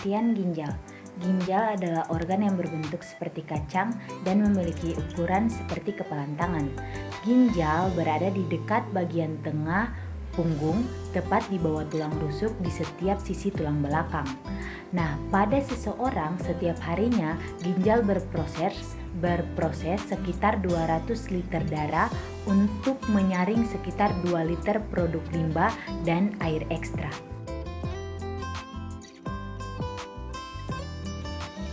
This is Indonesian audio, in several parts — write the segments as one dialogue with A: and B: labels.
A: Pengertian ginjal. Ginjal adalah organ yang berbentuk seperti kacang dan memiliki ukuran seperti kepalan tangan. Ginjal berada di dekat bagian tengah punggung, tepat di bawah tulang rusuk di setiap sisi tulang belakang. Nah, pada seseorang setiap harinya ginjal berproses sekitar 200 liter darah untuk menyaring sekitar 2 liter produk limbah dan air ekstra.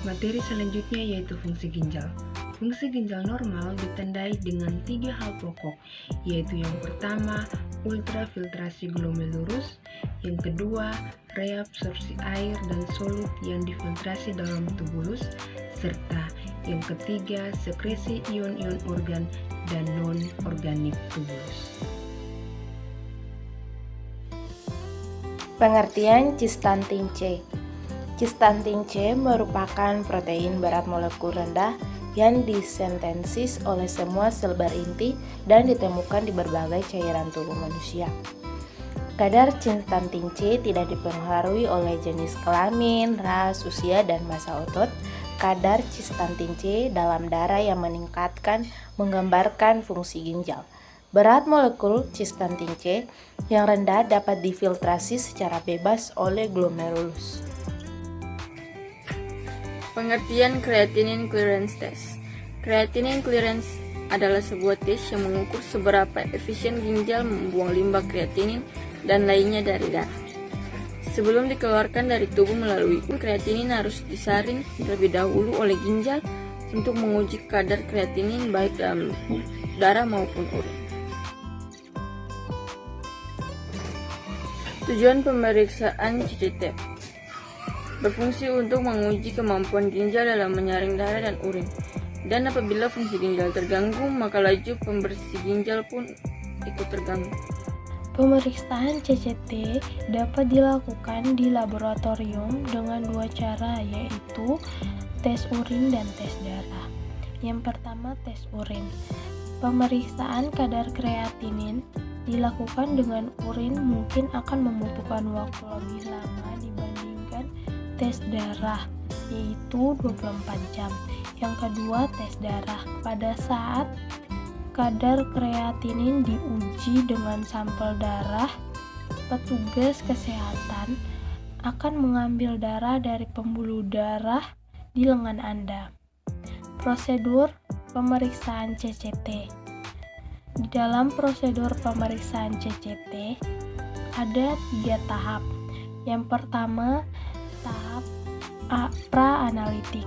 B: Materi selanjutnya yaitu fungsi ginjal. Fungsi ginjal normal ditandai dengan 3 hal pokok, yaitu yang pertama, ultrafiltrasi glomerulus, yang kedua, reabsorpsi air dan solut yang difiltrasi dalam tubulus, serta yang ketiga, sekresi ion-ion organ dan non-organik tubulus.
C: Pengertian cistantin C. Cistantin C merupakan protein berat molekul rendah yang disintesis oleh semua sel berinti dan ditemukan di berbagai cairan tubuh manusia. Kadar cistantin C tidak dipengaruhi oleh jenis kelamin, ras, usia, dan massa otot. Kadar cistantin C dalam darah yang menggambarkan fungsi ginjal. Berat molekul cistantin C yang rendah dapat difiltrasi secara bebas oleh glomerulus.
D: Pengertian creatinine clearance test. Creatinine clearance adalah sebuah tes yang mengukur seberapa efisien ginjal membuang limbah kreatinin dan lainnya dari darah. Sebelum dikeluarkan dari tubuh melalui kreatinin harus disaring terlebih dahulu oleh ginjal untuk menguji kadar kreatinin baik dalam darah maupun urin. Tujuan pemeriksaan CCT berfungsi untuk menguji kemampuan ginjal dalam menyaring darah dan urin. Dan apabila fungsi ginjal terganggu, maka laju pembersih ginjal pun ikut terganggu.
E: Pemeriksaan CCT dapat dilakukan di laboratorium dengan 2 cara, yaitu tes urin dan tes darah. Yang pertama, tes urin. Pemeriksaan kadar kreatinin dilakukan dengan urin mungkin akan membutuhkan waktu lebih lama dibandingkan tes darah, yaitu 24 jam. Yang kedua, tes darah. Pada saat kadar kreatinin diuji dengan sampel darah, petugas kesehatan akan mengambil darah dari pembuluh darah di lengan Anda. Prosedur pemeriksaan CCT. Di dalam prosedur pemeriksaan CCT ada 3 tahap. Yang pertama, tahap pra-analitik.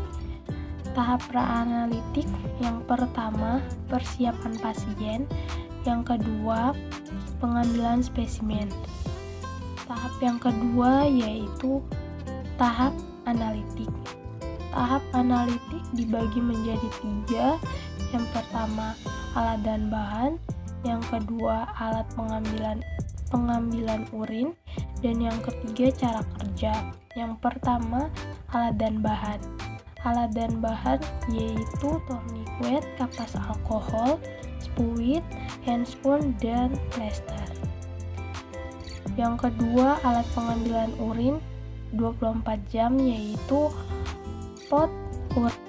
E: Tahap pra-analitik yang pertama, persiapan pasien. Yang kedua, pengambilan spesimen. Tahap yang kedua yaitu tahap analitik. Tahap analitik dibagi menjadi 3. Yang pertama, alat dan bahan. Yang kedua, alat pengambilan urin. Dan yang ketiga, cara kerja. Yang pertama, alat dan bahan. Alat dan bahan yaitu tourniquet, kapas alkohol, spuit, handspoon, dan plester. Yang kedua, alat pengambilan urin 24 jam yaitu pot urin.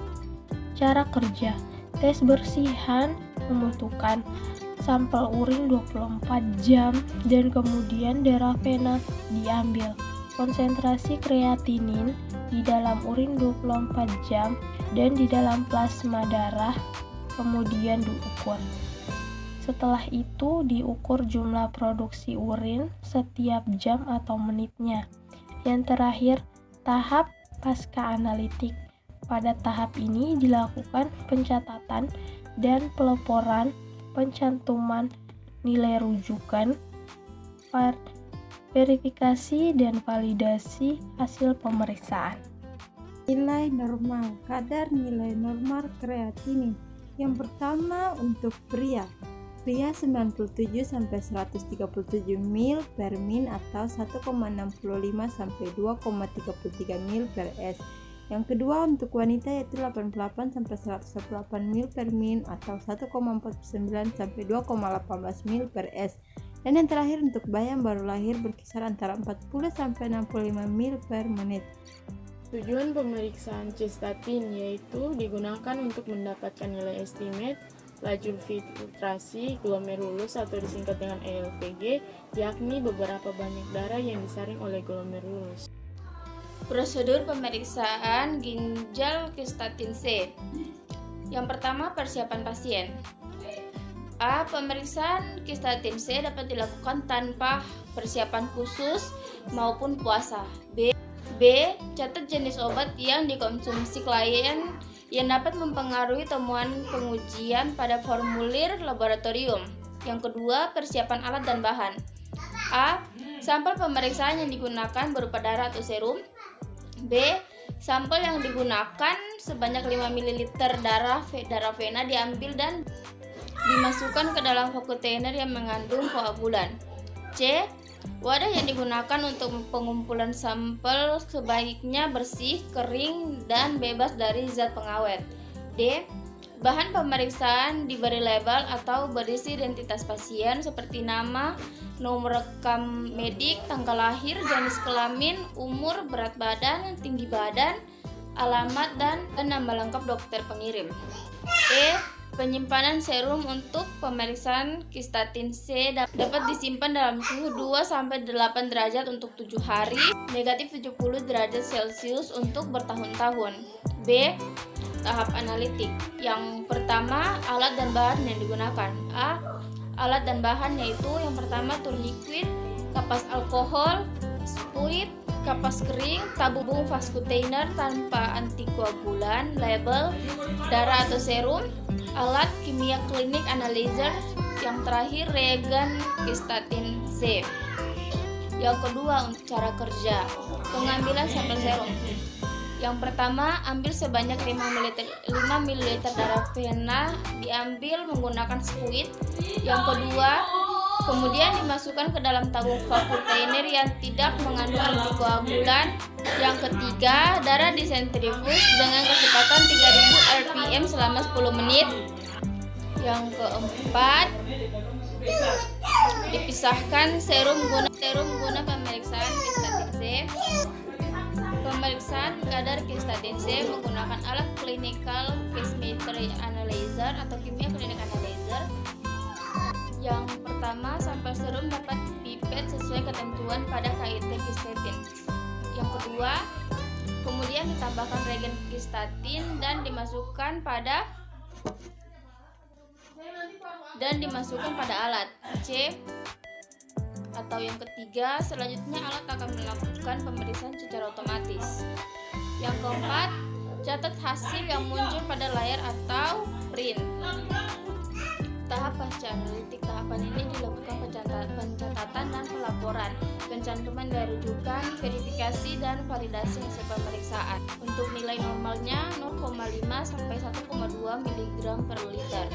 E: Cara kerja. Tes bersihan membutuhkan sampel urin 24 jam dan kemudian darah vena diambil. Konsentrasi kreatinin di dalam urin 24 jam dan di dalam plasma darah kemudian diukur. Setelah itu diukur jumlah produksi urin setiap jam atau menitnya. Yang terakhir, tahap pasca analitik. Pada tahap ini dilakukan pencatatan dan pelaporan, pencantuman nilai rujukan, verifikasi dan validasi hasil pemeriksaan.
F: Nilai normal, kadar nilai normal kreatinin. Yang pertama untuk pria 97 sampai 137 ml per min atau 1,65 sampai 2,33 ml per s. Yang kedua untuk wanita yaitu 88 sampai 118 ml per min atau 1,49 sampai 2,18 ml per s. Dan yang terakhir untuk bayi yang baru lahir berkisar antara 40 sampai 65 ml per menit.
G: Tujuan pemeriksaan cystatin yaitu digunakan untuk mendapatkan nilai estimate laju filtrasi glomerulus atau disingkat dengan ELPG, yakni beberapa banyak darah yang disaring oleh glomerulus.
D: Prosedur pemeriksaan ginjal cystatin C. Yang pertama, persiapan pasien. A. Pemeriksaan cystatin C dapat dilakukan tanpa persiapan khusus maupun puasa. B. Catat jenis obat yang dikonsumsi klien yang dapat mempengaruhi temuan pengujian pada formulir laboratorium. Yang kedua, persiapan alat dan bahan. A. Sampel pemeriksaan yang digunakan berupa darah atau serum. B. Sampel yang digunakan sebanyak 5 ml darah vena diambil dan dimasukkan ke dalam kontainer yang mengandung koagulan. C. Wadah yang digunakan untuk pengumpulan sampel sebaiknya bersih, kering, dan bebas dari zat pengawet. D. Bahan pemeriksaan diberi label atau berisi identitas pasien seperti nama, nomor rekam medik, tanggal lahir, jenis kelamin, umur, berat badan, tinggi badan, alamat, dan nama lengkap dokter pengirim. E. Penyimpanan serum untuk pemeriksaan cystatin C dapat disimpan dalam suhu 2-8 derajat untuk 7 hari, negatif 70 derajat Celcius untuk bertahun-tahun. B. Tahap analitik. Yang pertama, alat dan bahan yang digunakan. A. Alat dan bahan yaitu yang pertama tourniquet, kapas alkohol, spuit, kapas kering, tabung vaskutainer tanpa antikoagulan, label, darah atau serum, alat kimia klinik analyzer, yang terakhir reagen cystatin C. Yang kedua, untuk cara kerja. Pengambilan sampel serum. Yang pertama, ambil sebanyak 5 ml darah vena diambil menggunakan spuit. Yang kedua, kemudian dimasukkan ke dalam tabung vaskutainer yang tidak mengandung antikoagulan. Yang ketiga, darah disentrifus dengan kecepatan 3000 rpm selama 10 menit. Yang keempat, dipisahkan serum guna pemeriksaan cystatin C. Pemeriksaan kadar cystatin C menggunakan alat clinical pacemaker analyzer atau kimia klinik analyzer. Yang pertama, sampel serum dapat dipipet sesuai ketentuan pada KIT cystatin. Yang kedua, kemudian ditambahkan reagen cystatin dan dimasukkan pada alat. C. Atau yang ketiga, selanjutnya alat akan melakukan pemeriksaan secara otomatis. Yang keempat, catat hasil yang muncul pada layar atau print. Tahap pasca analitik. Tahapan ini dilakukan pencatatan dan pelaporan, pencantuman dari rujukan, verifikasi, dan validasi hasil pemeriksaan. Untuk nilai normalnya 0,5 sampai 1,2 mg per liter.